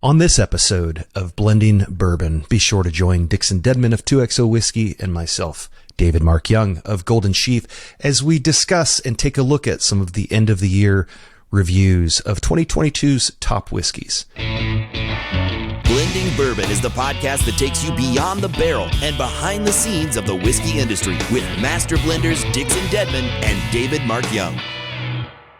On this episode of Blending Bourbon, be sure to join Dixon Deadman of 2XO Whiskey and myself, David Mark Young of Golden Sheaf, as we discuss and take a look at some of the end-of-the-year reviews of 2022's top whiskeys. Blending Bourbon is the podcast that takes you beyond the barrel and behind the scenes of the whiskey industry with master blenders Dixon Deadman and David Mark Young.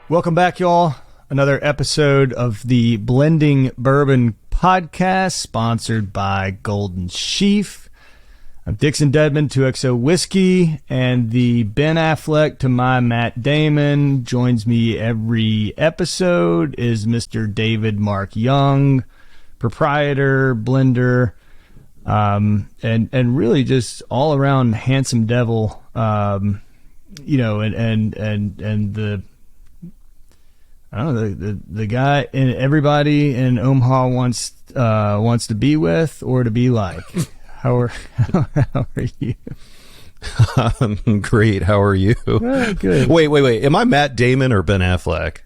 Welcome back, y'all. Another episode of the Blending Bourbon podcast, sponsored by Golden Sheaf. I'm Dixon Deadman, 2XO Whiskey, and the Ben Affleck to my Matt Damon joins me every episode is Mr. David Mark Young, proprietor, blender, and really just all around handsome devil, and the I don't know, the guy and everybody in Omaha wants to be with or to be like. How are you? I'm great. How are you? Good. Wait. Am I Matt Damon or Ben Affleck?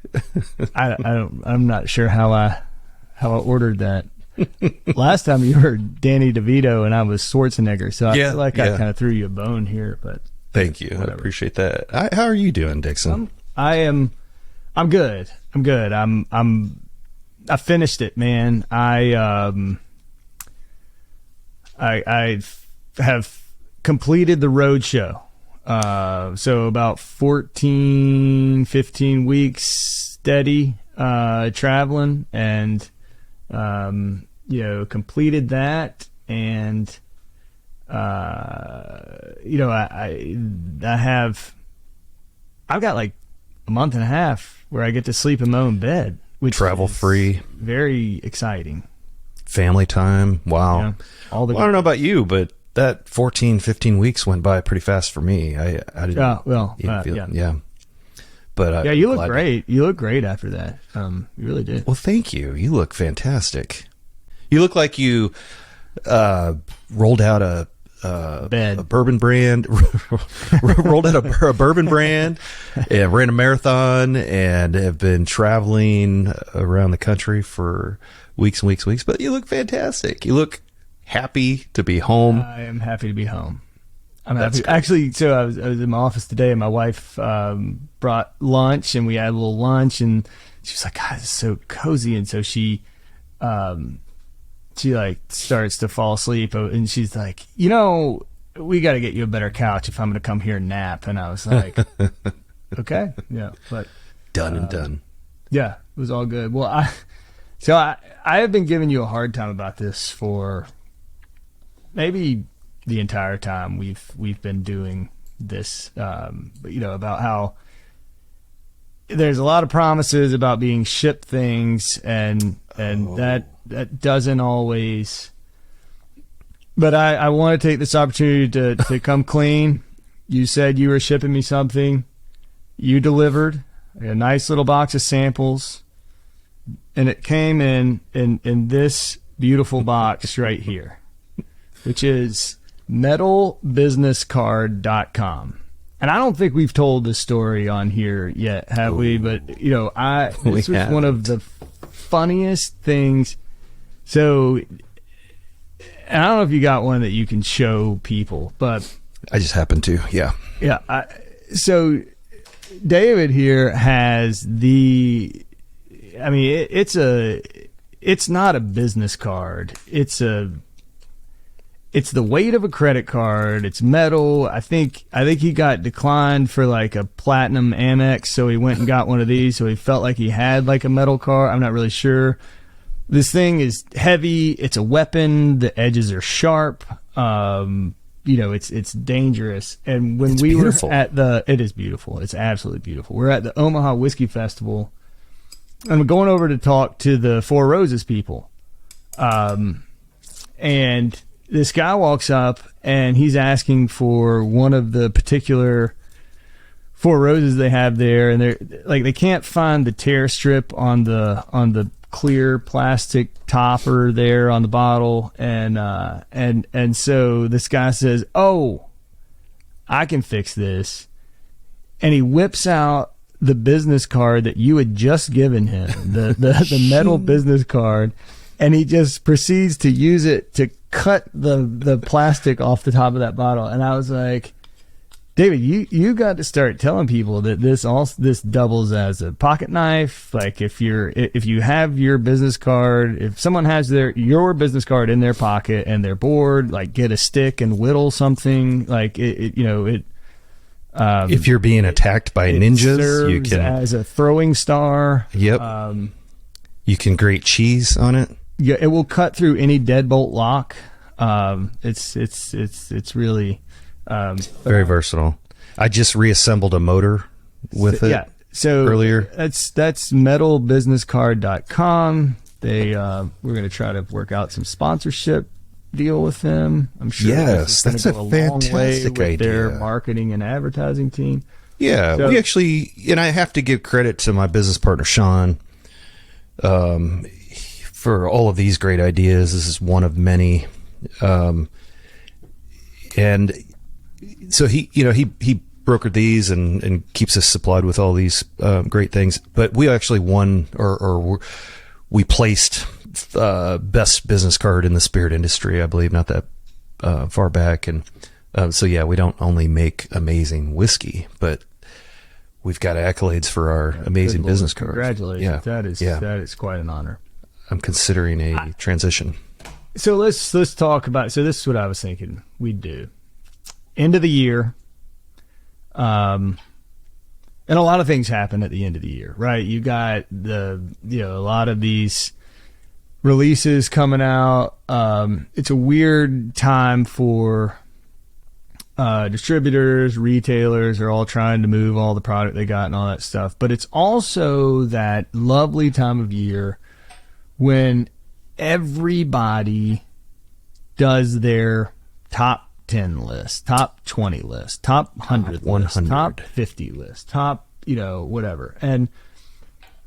I'm not sure how I ordered that. Last time you were Danny DeVito and I was Schwarzenegger, so I feel like I kind of threw you a bone here. But thank you. Whatever. I appreciate that. How are you doing, Dixon? I'm good. I finished it, man. I have completed the road show. So about 15 weeks steady, traveling and, completed that. And, I've got like a month and a half where I get to sleep in my own bed, which travel free, very exciting. Family time. Wow. Yeah, I don't know about you, but that 15 weeks went by pretty fast for me. I didn't. Yeah. But you look great. You look great after that. You really did. Well, thank you. You look fantastic. You look like you rolled out a bourbon brand, rolled out a bourbon brand, and ran a marathon, and have been traveling around the country for weeks and weeks. But you look fantastic. You look happy to be home. I am happy to be home. I'm happy. Actually, so I was in my office today, and my wife brought lunch, and we had a little lunch, and she was like, "God, it's so cozy," and so she like starts to fall asleep, and she's like, we got to get you a better couch if I'm going to come here and nap. And I was like, okay, yeah, but done and done. Yeah, it was all good. Well, I have been giving you a hard time about this for maybe the entire time we've been doing this, about how there's a lot of promises about being shipped things, and that doesn't always. But I want to take this opportunity to come clean. You said you were shipping me something. You delivered a nice little box of samples, and it came in this beautiful box right here, which is metalbusinesscard.com. And I don't think we've told this story on here yet, have we? But this was one of the funniest things. So, and I don't know if you got one that you can show people, but I just happened to, yeah. So David here has it's not a business card. It's the weight of a credit card. It's metal. I think he got declined for like a platinum Amex, so he went and got one of these. So he felt like he had like a metal card. I'm not really sure. This thing is heavy. It's a weapon. The edges are sharp. It's dangerous. And when we were it is beautiful. It's absolutely beautiful. We're at the Omaha Whiskey Festival, and we're going over to talk to the Four Roses people. And this guy walks up, and he's asking for one of the particular Four Roses they have there, and they can't find the tear strip on the clear plastic topper there on the bottle, and so this guy says, "Oh, I can fix this," and he whips out the business card that you had just given him, the metal business card, and he just proceeds to use it to cut the plastic off the top of that bottle. And I was like, David, you got to start telling people that this doubles as a pocket knife. Like if you have your business card, if someone has your business card in their pocket and they're bored, like get a stick and whittle something. Like if you're being attacked by ninjas, you can as a throwing star. Yep. You can grate cheese on it. Yeah, it will cut through any deadbolt lock. It's really. Very versatile. I just reassembled a motor with it. Yeah. So earlier, that's metalbusinesscard.com. We're going to try to work out some sponsorship deal with them. I'm sure. Yes, that's a fantastic idea. Their marketing and advertising team. Yeah, so, we actually, and I have to give credit to my business partner Sean, for all of these great ideas. This is one of many, and. So he brokered these and keeps us supplied with all these great things. But we actually won, or we placed best business card in the spirit industry, I believe, not that far back. And so yeah, we don't only make amazing whiskey, but we've got accolades for our amazing business cards. Congratulations! Yeah. That is quite an honor. I'm considering a transition. So let's talk about. So this is what I was thinking we'd do. End of the year, and a lot of things happen at the end of the year, right? You got a lot of these releases coming out. It's a weird time for distributors, retailers are all trying to move all the product they got and all that stuff. But it's also that lovely time of year when everybody does their top 10 list, top 20 list, top 100 list, top 50 list, top, whatever. And,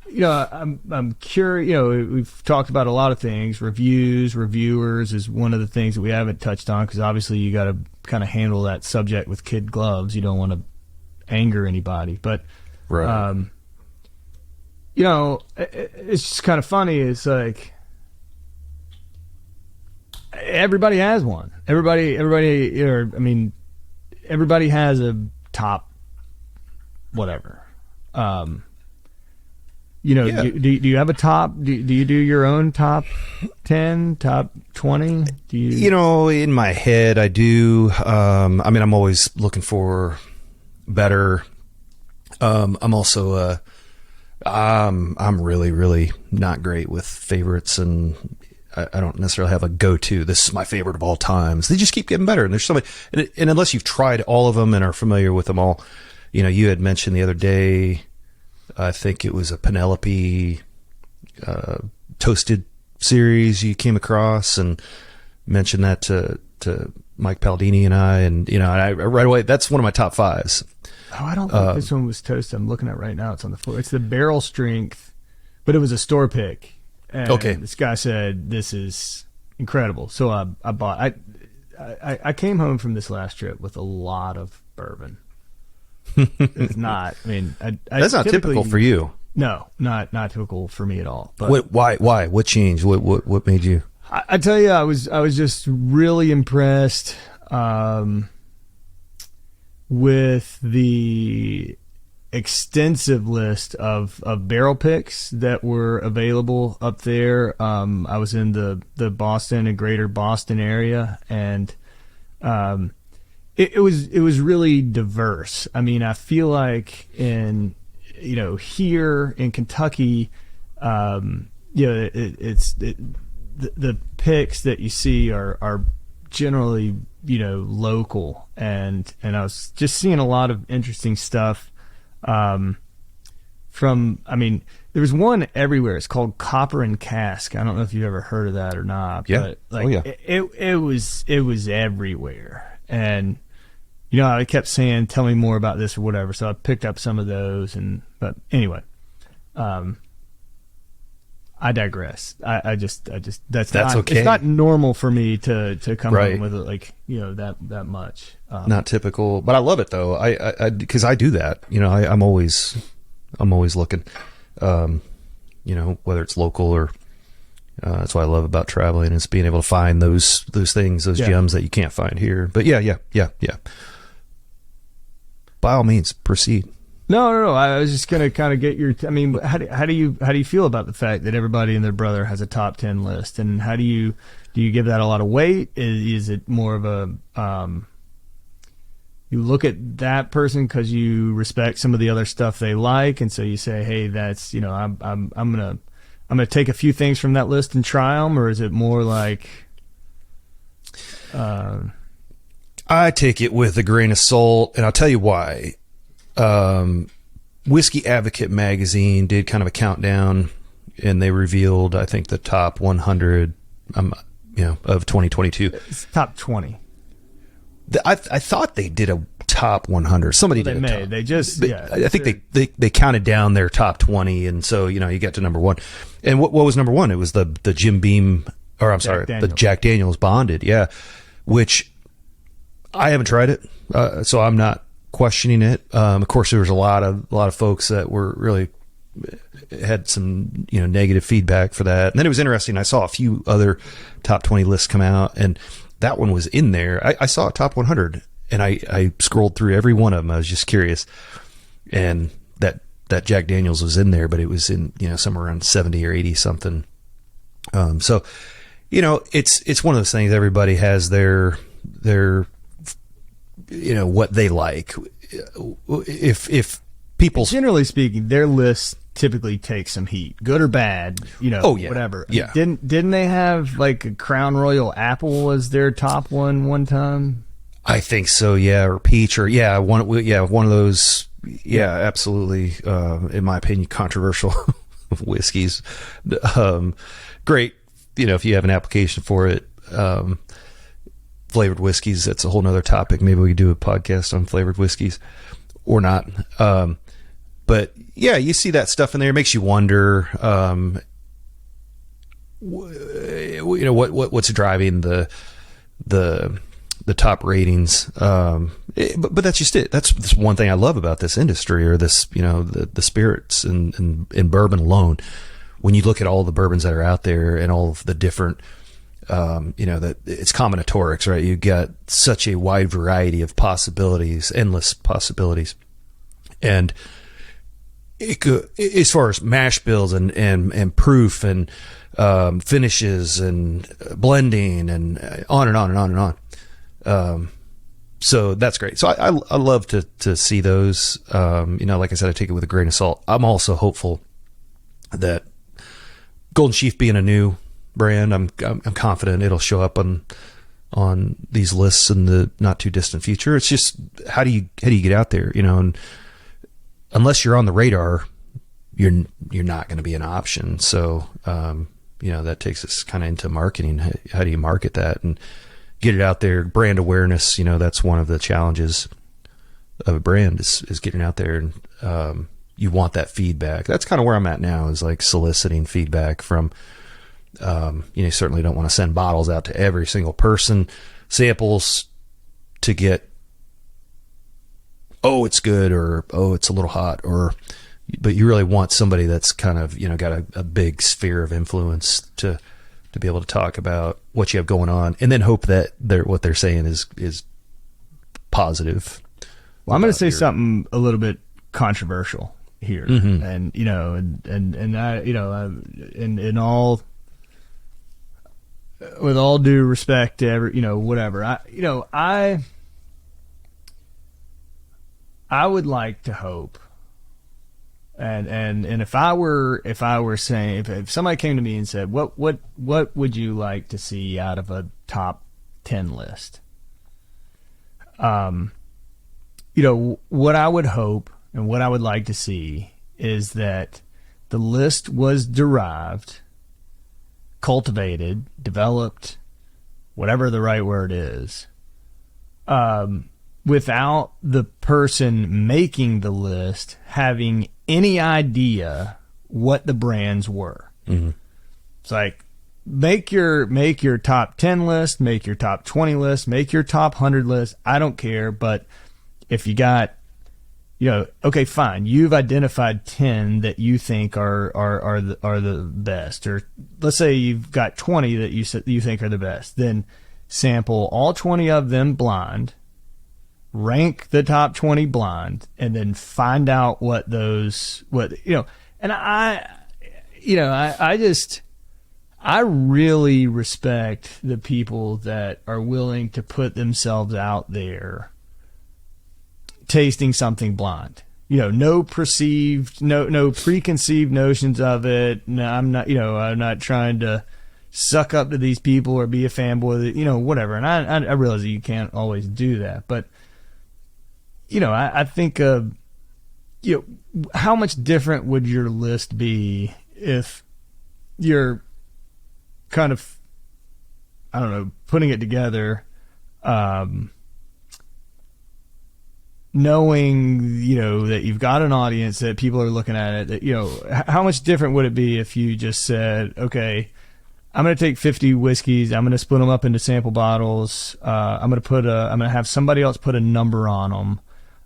I'm curious, we've talked about a lot of things. Reviewers is one of the things that we haven't touched on because obviously you got to kind of handle that subject with kid gloves. You don't want to anger anybody. But, right. It's just kind of funny. It's like, everybody has one. Everybody has a top whatever. Yeah. Do you have a top? Do you do your own top 10, top 20? Do you? In my head, I do. I'm always looking for better. I'm also, I'm really, really not great with favorites, and I don't necessarily have a go-to. This is my favorite of all times. They just keep getting better, and there's so many. And unless you've tried all of them and are familiar with them all, you had mentioned the other day, I think it was a Penelope toasted series you came across, and mentioned that to Mike Paldini and I, and I right away, that's one of my top fives. Oh, I don't think this one was toasted. I'm looking at it right now. It's on the floor. It's the barrel strength, but it was a store pick. And okay. This guy said, this is incredible. So I bought, I came home from this last trip with a lot of bourbon. It's not, that's not typical for you. No, not typical for me at all. But why? What changed? What made you? I tell you, I was just really impressed, with the extensive list of barrel picks that were available up there. I was in the Boston and greater Boston area, and it was really diverse. I feel like in here in Kentucky, the picks that you see are generally local, and I was just seeing a lot of interesting stuff. There was one everywhere. It's called Copper and Cask. I don't know if you've ever heard of that or not. Yeah. But it was everywhere. And, I kept saying, tell me more about this or whatever. So I picked up some of those, but anyway, I digress. I just that's okay. It's not normal for me to come home with it that much. Not typical, but I love it though. I because I do that. I'm always looking. Whether it's local or That's what I love about traveling, is being able to find those things, those gems that you can't find here. But yeah. By all means, proceed. No. I was just gonna kind of get your. I mean, how do you feel about the fact that everybody and their brother has a top 10 list, and do you give that a lot of weight? Is it more of a you look at that person because you respect some of the other stuff they like, and so you say, hey, that's, I'm gonna take a few things from that list and try them, or is it more like? I take it with a grain of salt, and I'll tell you why. Whiskey Advocate magazine did kind of a countdown, and they revealed, I think, the top 100, of 2022. It's top 20. I thought they did a top 100. Somebody did. They may. They just. Yeah. I think they counted down their top 20, and so you get to number one. And what was number one? It was the Jim Beam, or I'm sorry, the Jack Daniel's Bonded. Yeah, which I haven't tried it, so I'm not questioning it. Of course, there was a lot of folks that were really had some negative feedback for that. And then it was interesting. I saw a few other top 20 lists come out, and that one was in there. I saw a top 100, and I scrolled through every one of them. I was just curious, and that Jack Daniel's was in there, but it was in somewhere around 70 or 80 something. So it's one of those things. Everybody has their what they like. If people, generally speaking, their lists typically take some heat, good or bad, whatever. Yeah. Didn't they have like a Crown Royal Apple as their top one time? I think so. Yeah. Or peach, or one of those. Yeah, absolutely. In my opinion, controversial whiskeys. Great. If you have an application for it, flavored whiskeys, that's a whole nother topic. Maybe we could do a podcast on flavored whiskeys or not. But yeah, you see that stuff in there. It makes you wonder, what's driving the top ratings. But that's just it. That's one thing I love about this industry, or this, the spirits and bourbon alone. When you look at all the bourbons that are out there and all of the different, that it's combinatorics, right? You got such a wide variety of possibilities, endless possibilities. And it could, as far as mash bills and proof and finishes and blending and on and on and on and on. So that's great. So I love to see those. Like I said, I take it with a grain of salt. I'm also hopeful that Golden Sheaf being a new brand, I'm confident it'll show up on these lists in the not too distant future. It's just how do you get out there, and unless you're on the radar, you're not going to be an option. So that takes us kind of into marketing. How do you market that and get it out there? Brand awareness, that's one of the challenges of a brand is getting out there, and you want that feedback. That's kind of where I'm at now, is like soliciting feedback from, you certainly don't want to send bottles out to every single person, samples to get, oh, it's good, or, oh, it's a little hot, but you really want somebody that's kind of, got a big sphere of influence to be able to talk about what you have going on, and then hope that what they're saying is positive. Well, I'm going to say something a little bit controversial here, mm-hmm. and and I, in all, with all due respect to whatever, I would like to hope, and if I were saying, if somebody came to me and said, what would you like to see out of a top 10 list? What I would hope and what I would like to see is that the list was derived, cultivated, developed, whatever the right word is, without the person making the list having any idea what the brands were. Mm-hmm. It's like, make your top 10 list, make your top 20 list, make your top 100 list. I don't care, but if you got okay, fine. You've identified 10 that you think are the best, or let's say you've got 20 that you think are the best. Then sample all 20 of them blind, rank the top 20 blind, and then find out And I really respect the people that are willing to put themselves out there tasting something blind. No preconceived notions of it. No, I'm not trying to suck up to these people or be a fanboy, whatever. And I realize that you can't always do that, but I think how much different would your list be if you're kind of, I don't know, putting it together, knowing, that you've got an audience, that people are looking at it, that, how much different would it be if you just said, okay, I'm going to take 50 whiskeys, I'm going to split them up into sample bottles, I'm going to have somebody else put a number on them.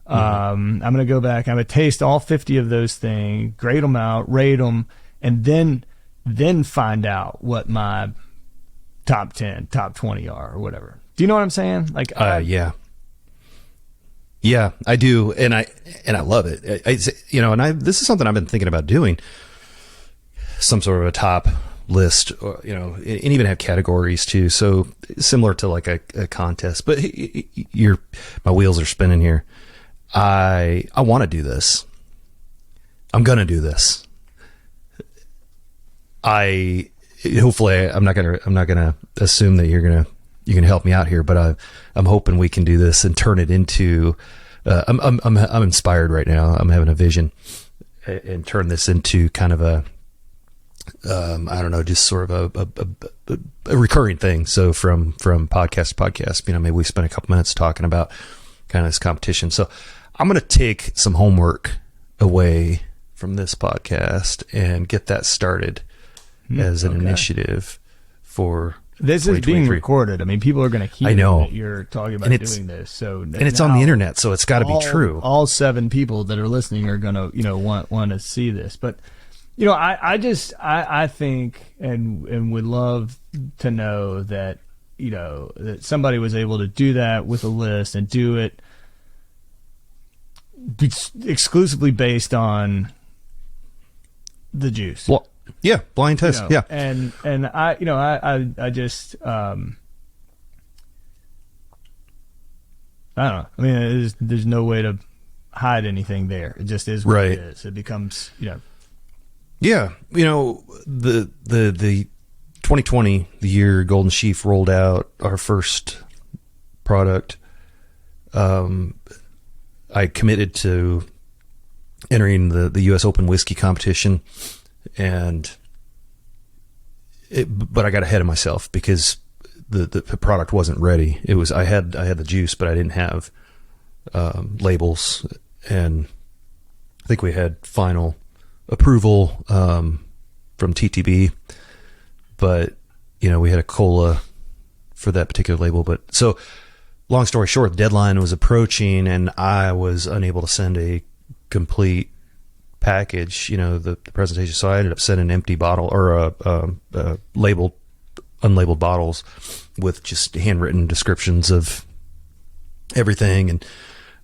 I'm going to go back, I'm going to taste all 50 of those things, grade them out, rate them, and then find out what my top 10, top 20 are, or whatever. Do you know what I'm saying? Like, yeah, I do. And I love it. This is something I've been thinking about doing, some sort of a top list, or, and even have categories too. So similar to like a contest, but my wheels are spinning here. I want to do this. I'm going to do this. Hopefully I'm not gonna assume that you're gonna help me out here, but I'm hoping we can do this and turn it into. I'm inspired right now. I'm having a vision, and turn this into kind of a, I don't know, just sort of a recurring thing. So from podcast to podcast, maybe we spend a couple minutes talking about kind of this competition. So I'm going to take some homework away from this podcast and get that started as an initiative for this is being recorded. I mean, people are going to hear that you're talking about doing this. So and it's on the internet, so it's got to be true. All 7 people that are listening are going to want to see this. But I think and would love to know that that somebody was able to do that with a list and do it exclusively based on the juice. Well, yeah, blind test. Yeah, and I just I don't know. I mean, there's no way to hide anything there. It just is what it is. It becomes Yeah, the 2020, the year Golden Sheaf rolled out our first product. I committed to entering the U.S. Open whiskey competition, but I got ahead of myself because the product wasn't ready. I had the juice, but I didn't have labels, and I think we had final approval from TTB, but we had a cola for that particular label. But so, long story short, the deadline was approaching, and I was unable to send a complete package, the presentation. So I ended up sending an empty bottle or unlabeled bottles with just handwritten descriptions of everything. And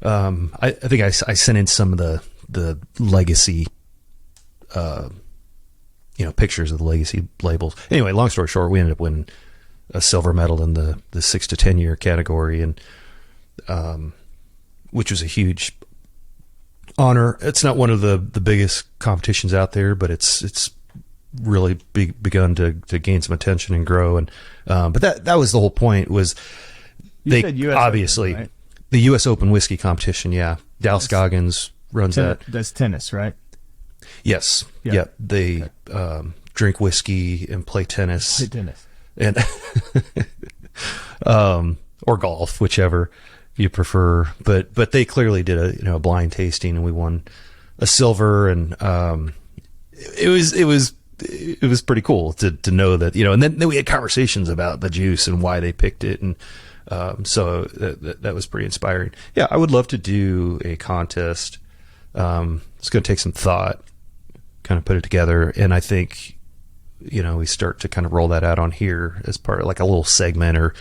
I think I sent in some of the legacy, pictures of the legacy labels. Anyway, long story short, we ended up winning a silver medal in the 6 to 10 year category, and which was a huge honor. It's not one of the biggest competitions out there, but it's really begun to gain some attention and grow. And but that was the whole point. Was you said US obviously Open, right? The U.S. Open whiskey competition? Yeah, Dallas Goggins runs that. That's tennis, right? Yes. Yeah. They drink whiskey and play tennis. And or golf, whichever you prefer. But they clearly did a blind tasting, and we won a silver, and it was pretty cool to know that, and then we had conversations about the juice and why they picked it, and so that was pretty inspiring. Yeah, I would love to do a contest It's going to take some thought, kind of put it together. And I think, we start to kind of roll that out on here as part of like a little segment, or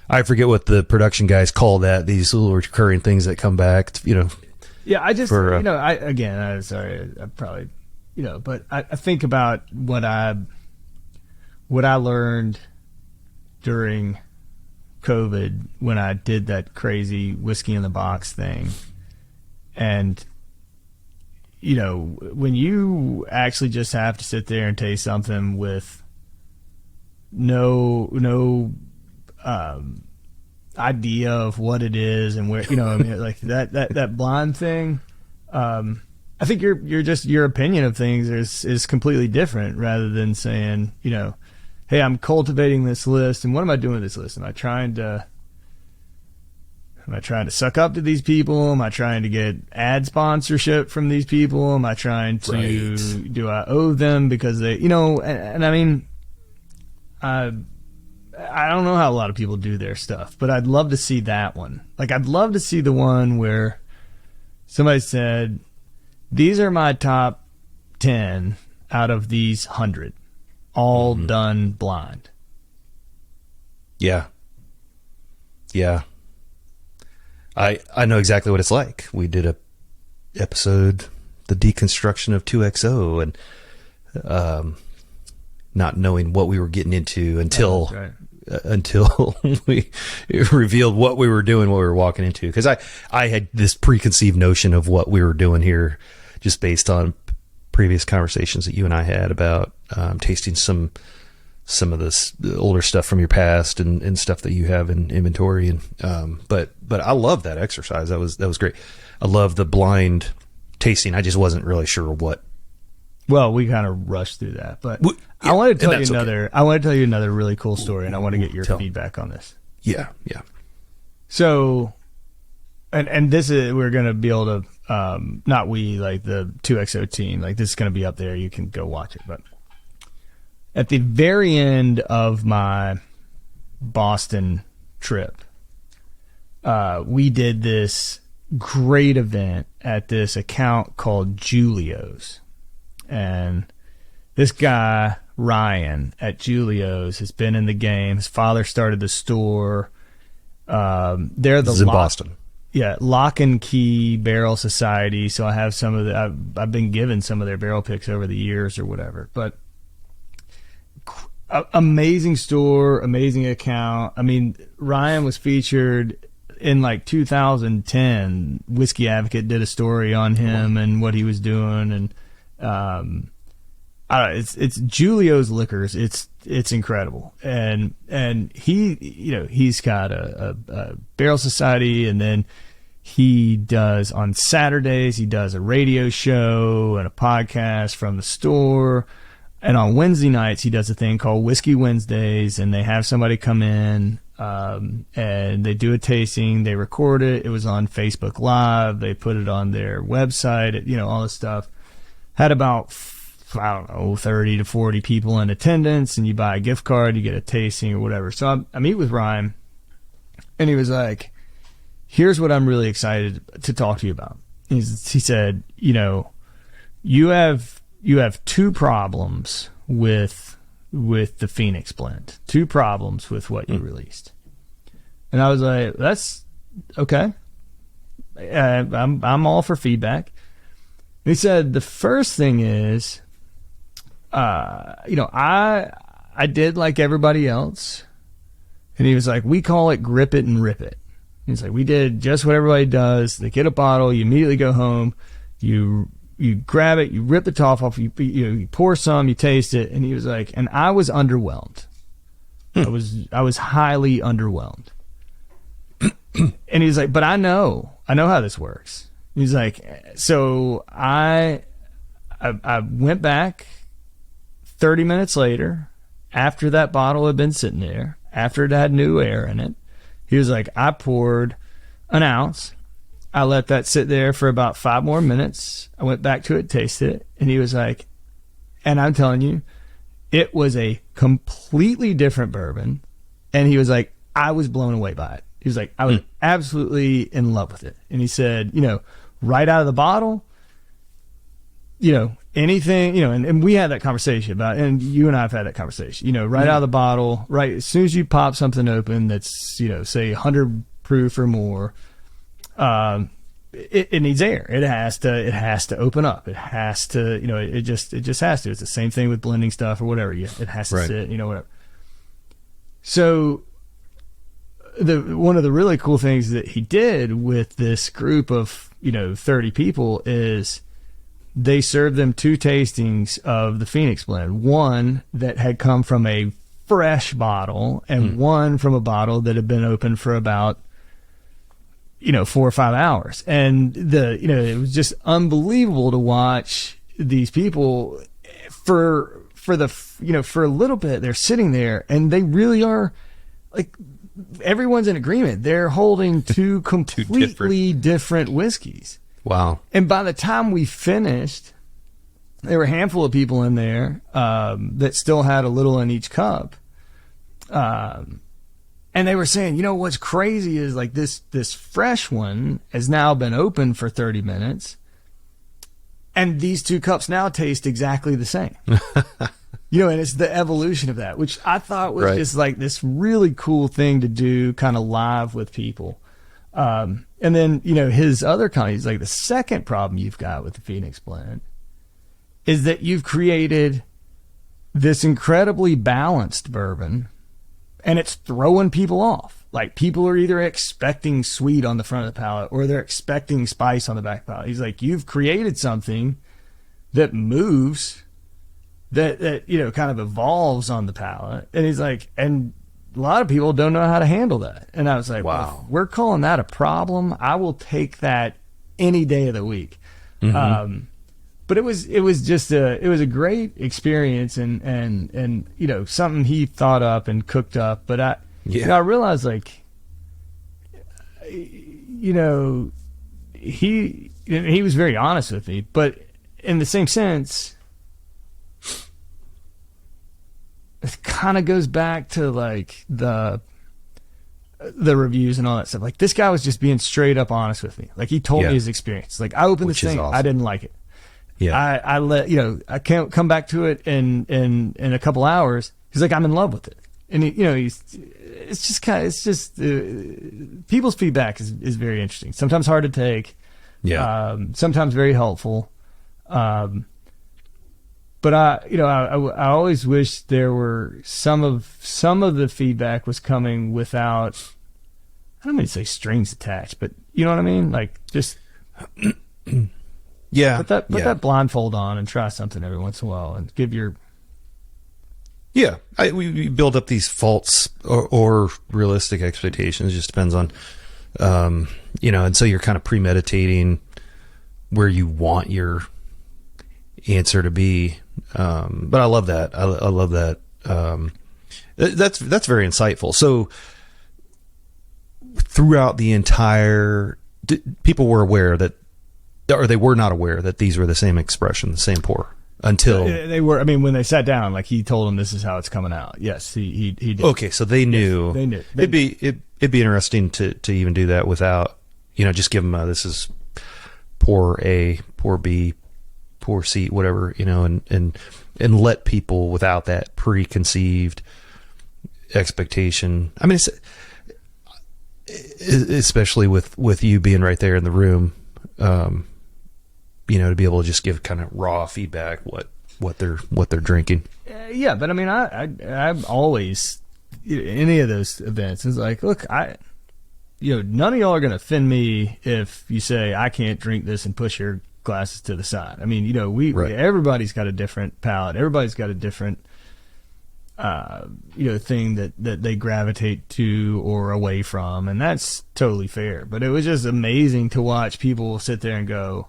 I forget what the production guys call that, these little recurring things that come back, Yeah, I just, I'm sorry, I probably, but I think about what I learned during COVID when I did that crazy whiskey in the box thing. And, when you actually just have to sit there and taste something with no idea of what it is and where, like that blind thing. I think your opinion of things is completely different, rather than saying, hey, I'm cultivating this list, and what am I doing with this list? Am I trying to suck up to these people? Am I trying to get ad sponsorship from these people? Am I trying to, do I owe them because they, and I mean, I don't know how a lot of people do their stuff, but I'd love to see that one. Like, I'd love to see the one where somebody said, these are my top 10 out of these 100, all done blind. Yeah. Yeah. I know exactly what it's like. We did a episode, the deconstruction of 2XO, and not knowing what we were getting into until we revealed what we were doing, what we were walking into. Because I had this preconceived notion of what we were doing here, just based on previous conversations that you and I had about tasting some of this older stuff from your past and stuff that you have in inventory. And but I love that exercise. That was great. I love the blind tasting. I just wasn't really sure what. Well, we kind of rushed through that, but I want to tell you another. Okay. I want to tell you another really cool story, and I want to get your feedback on this. Yeah. So, and this is, we're going to be able to, not we, like the 2XO team, like this is going to be up there. You can go watch it. But at the very end of my Boston trip, we did this great event at this account called Julio's. And this guy, Ryan, at Julio's has been in the game. His father started the store. They're the in Boston. Yeah, Lock and Key Barrel Society. So I have some of the. I've been given some of their barrel picks over the years or whatever. But amazing store, amazing account. I mean, Ryan was featured in like 2010. Whiskey Advocate did a story on him and what he was doing, and it's Julio's Liquors. It's incredible, and he's got a barrel society, and then he does on Saturdays he does a radio show and a podcast from the store, and on Wednesday nights he does a thing called Whiskey Wednesdays, and they have somebody come in and they do a tasting, they record it. It was on Facebook Live, they put it on their website, all this stuff. Had about, 30 to 40 people in attendance, and you buy a gift card, you get a tasting or whatever. So I meet with Ryan, and he was like, here's what I'm really excited to talk to you about. He said, you have two problems with the Phoenix blend, two problems with what you released. And I was like, that's okay. I'm all for feedback. He said, the first thing is, I did like everybody else. And he was like, we call it grip it and rip it. He's like, we did just what everybody does. They get a bottle, you immediately go home, you grab it, you rip the top off, you pour some, you taste it. And he was like, and I was underwhelmed. I was highly underwhelmed. And he's like, but I know how this works. He's like, so I went back 30 minutes later, after that bottle had been sitting there, after it had new air in it. He was like, I poured an ounce. I let that sit there for about 5 more minutes. I went back to it, tasted it. And he was like, and I'm telling you, it was a completely different bourbon. And he was like, I was blown away by it. He was like, I was absolutely in love with it. And he said, right out of the bottle, anything, and we had that conversation about, and you and I have had that conversation, right out of the bottle, right as soon as you pop something open that's, say 100 proof or more, it needs air. It has to open up. It has to, it just has to. It's the same thing with blending stuff or whatever. It has to sit, whatever. So one of the really cool things that he did with this group of, 30 people is they served them 2 tastings of the Phoenix blend. One that had come from a fresh bottle and one from a bottle that had been open for about 4 or 5 hours. And it was just unbelievable to watch these people for a little bit. They're sitting there and they really are like, everyone's in agreement. They're holding 2 completely different whiskeys. Wow. And by the time we finished, there were a handful of people in there that still had a little in each cup. And they were saying, what's crazy is like this fresh one has now been open for 30 minutes. And these 2 cups now taste exactly the same. And it's the evolution of that, which I thought was just like this really cool thing to do kind of live with people. And then, his other comment, he's like, the second problem you've got with the Phoenix blend is that you've created this incredibly balanced bourbon and it's throwing people off. Like, people are either expecting sweet on the front of the palate or they're expecting spice on the back palate. He's like, you've created something that moves, that kind of evolves on the palate. And he's like, and a lot of people don't know how to handle that. And I was like, wow, well, we're calling that a problem. I will take that any day of the week. But it was just a great experience and something he thought up and cooked up. But I realized, like, he was very honest with me, but in the same sense, it kind of goes back to like the reviews and all that stuff. Like, this guy was just being straight up honest with me. Like, he told me his experience. Like, I opened this thing, awesome. I didn't like it. Yeah, I can't come back to it in a couple hours. He's like, I'm in love with it, and people's feedback is very interesting. Sometimes hard to take, sometimes very helpful. But I always wish there were some of the feedback was coming without, I don't mean to say strings attached, but you know what I mean? Like, just put that blindfold on and try something every once in a while and give your we build up these false or realistic expectations. It just depends on and so you're kind of premeditating where you want your answer to be. But I love that. I love that. That's very insightful. So throughout the entire, people were aware that, or they were not aware that these were the same expression, the same pour, until they were. I mean, when they sat down, like, he told them this is how it's coming out. Yes, he did. Okay, so they knew. Yes, they knew. It'd be interesting to even do that without, just give them this is pour A, pour B, pour C, whatever, and let people without that preconceived expectation. I mean, especially with you being right there in the room, to be able to just give kind of raw feedback what they're drinking. Yeah, but I mean, I'm always, any of those events, it's like, look, none of y'all are going to offend me if you say I can't drink this and push your glasses to the side. I mean, everybody's got a different palate. Everybody's got a different, thing that they gravitate to or away from, and that's totally fair. But it was just amazing to watch people sit there and go,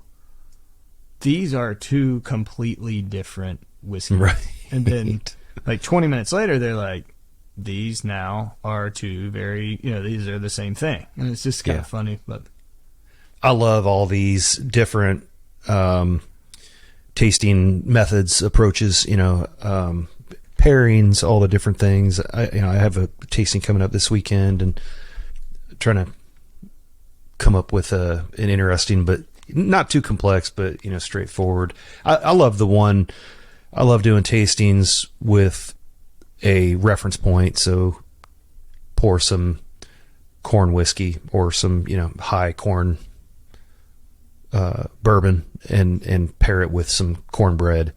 these are 2 completely different whiskeys. Right. And then like 20 minutes later, they're like, these now are 2 very, these are the same thing. And it's just kind of funny. But I love all these different tasting methods, approaches, pairings, all the different things. I have a tasting coming up this weekend and trying to come up with an interesting but not too complex, but straightforward. I love the one. I love doing tastings with a reference point. So pour some corn whiskey or some high corn bourbon and pair it with some cornbread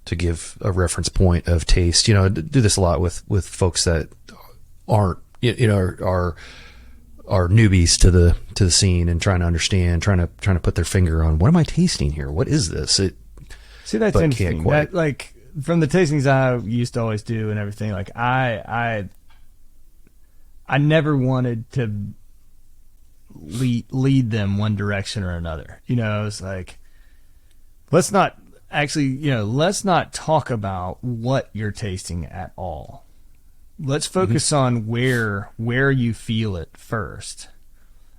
to give a reference point of taste. Do this a lot with folks that aren't are newbies to the scene and trying to understand, trying to put their finger on, what am I tasting here? What is this? See, that's interesting. That, like, from the tastings I used to always do and everything, like I never wanted to lead them one direction or another. It's like, let's not talk about what you're tasting at all. Let's focus on where you feel it first.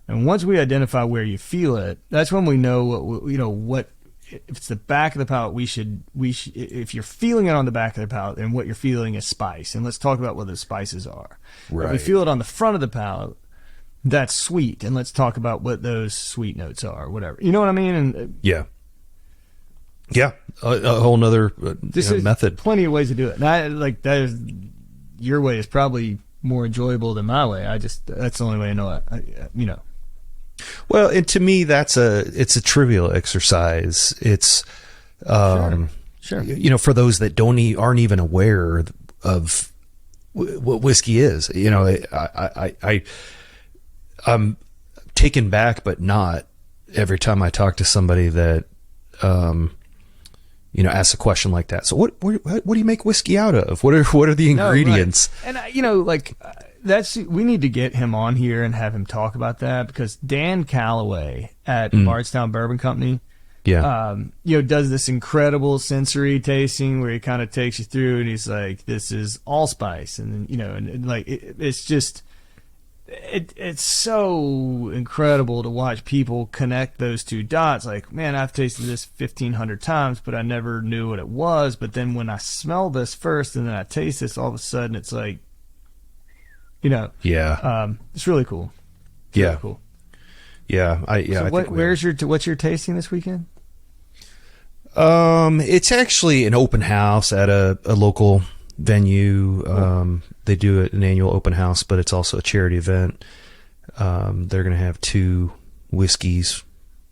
And once we identify where you feel it, that's when we know what if it's the back of the palate, we should if you're feeling it on the back of the palate, then what you're feeling is spice. And let's talk about what those spices are. Right. If we feel it on the front of the palate, that's sweet, and let's talk about what those sweet notes are, whatever. You know what I mean? And yeah, a whole nother method. Plenty of ways to do it. And your way is probably more enjoyable than my way. That's the only way I know it. Well, and to me, it's a trivial exercise. It's, sure. For those that aren't even aware of what whiskey is, I'm taken back, but not every time I talk to somebody that, asks a question like that. So what do you make whiskey out of? What are the ingredients? No, right. And we need to get him on here and have him talk about that, because Dan Calloway at Bardstown Bourbon Company, does this incredible sensory tasting where he kind of takes you through and he's like, this is allspice. And it's just, it's so incredible to watch people connect those two dots. Like, man, I've tasted this 1,500 times, but I never knew what it was. But then when I smell this first and then I taste this, all of a sudden it's like, it's really cool. Really cool. Yeah, what's your tasting this weekend? It's actually an open house at a local venue. Cool. They do an annual open house, but it's also a charity event. They're going to have 2 whiskeys,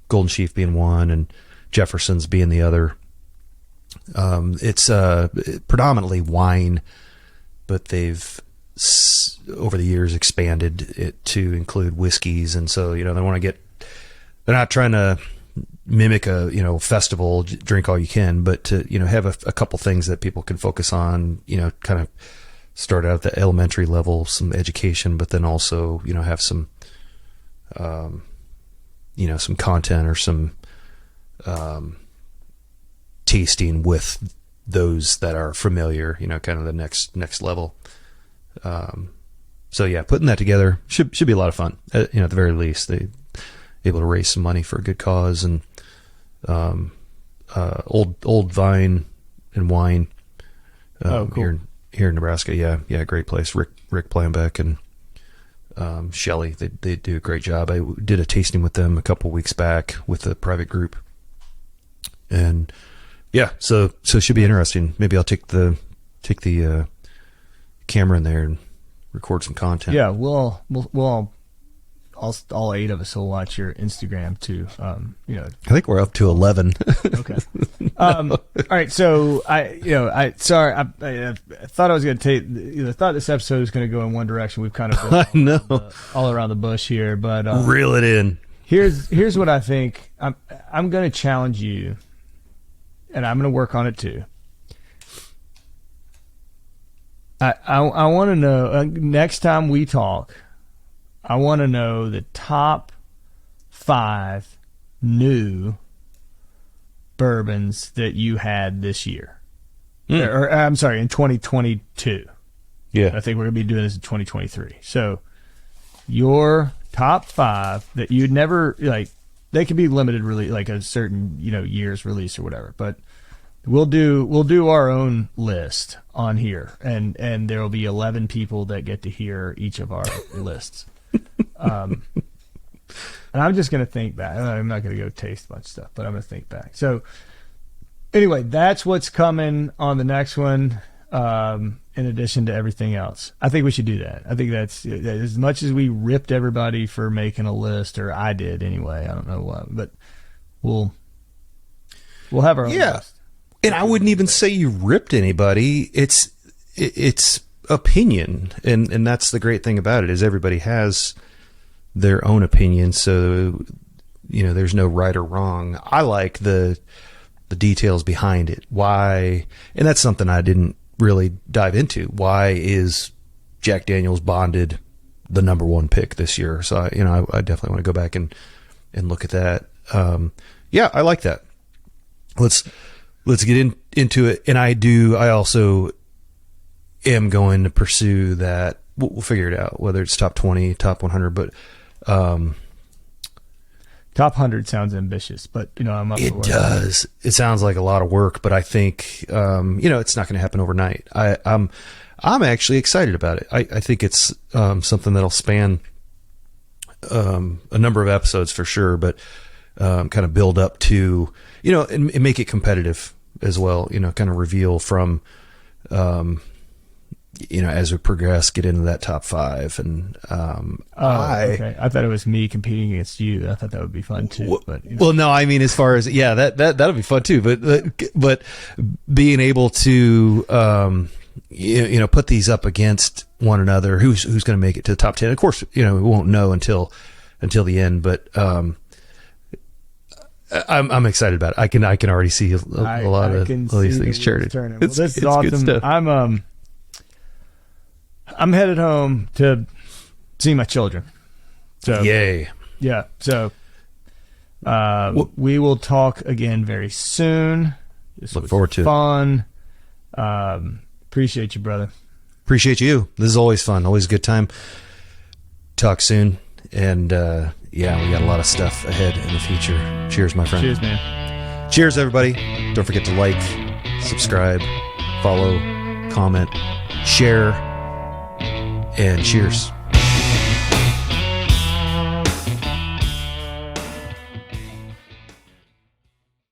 Golden Sheaf being one and Jefferson's being the other. It's predominantly wine, but they've over the years expanded it to include whiskeys, and so they want to they're not trying to mimic a festival, drink all you can, but to have a couple things that people can focus on, kind of start out at the elementary level, some education, but then also have some some content or some tasting with those that are familiar, kind of the next level. So yeah, putting that together should be a lot of fun. At the very least, they able to raise some money for a good cause, and old vine and wine. Cool. Here in Nebraska. Yeah, great place. Rick Planbeck and Shelley, they do a great job. I did a tasting with them a couple weeks back with a private group, and yeah, so it should be interesting. Maybe I'll take the camera in there and record some content. Yeah, we'll all 8 of us will watch your Instagram too. I think we're up to 11. Okay. All right. So I thought I was going to thought this episode was going to go in one direction. We've kind of I know all around the bush here, but reel it in. Here's what I think. I'm going to challenge you, and I'm going to work on it too. I want to know next time we talk. I want to know the top 5 new bourbons that you had this year. Or I'm sorry, in 2022. Yeah. I think we're going to be doing this in 2023. So your top 5 that you'd never, like, they could be limited release, like a certain, year's release or whatever, but we'll do our own list on here, and there will be 11 people that get to hear each of our lists. I And I'm just going to think back. I'm not going to go taste a bunch of stuff, but I'm going to think back. So anyway, that's what's coming on the next one, in addition to everything else. I think we should do that. I think that's as much as we ripped everybody for making a list, or I did anyway. I don't know what, but we'll have our own list. And I wouldn't even say you ripped anybody. It's opinion, and that's the great thing about it, is everybody has their own opinion. So, there's no right or wrong. I like the details behind it. Why, and that's something I didn't really dive into. Why is Jack Daniel's Bonded the number one pick this year? So I definitely want to go back and look at that. I like that. Let's get into it. And I also am going to pursue that. We'll figure it out, whether it's top 20, top 100, but top 100 sounds ambitious, but I'm up for it. It does. It sounds like a lot of work, but I think it's not going to happen overnight. I'm actually excited about it. I think it's something that'll span a number of episodes for sure, but kind of build up to and make it competitive as well. Kind of reveal from as we progress, get into that top 5. And okay. I thought it was me competing against you. I thought that would be fun too. But well, no, I mean, as far as that'll be fun too. But being able to put these up against one another, who's going to make it to the top 10? Of course, we won't know until the end. But I'm excited about it. I can already see a lot of these things churning. Well, this is awesome. I'm headed home to see my children. So yay. Yeah. So we will talk again very soon. Look forward to fun. Appreciate you, brother. Appreciate you. This is always fun. Always a good time. Talk soon. And we got a lot of stuff ahead in the future. Cheers, my friend. Cheers, man. Cheers, everybody. Don't forget to like, subscribe, follow, comment, share, and cheers.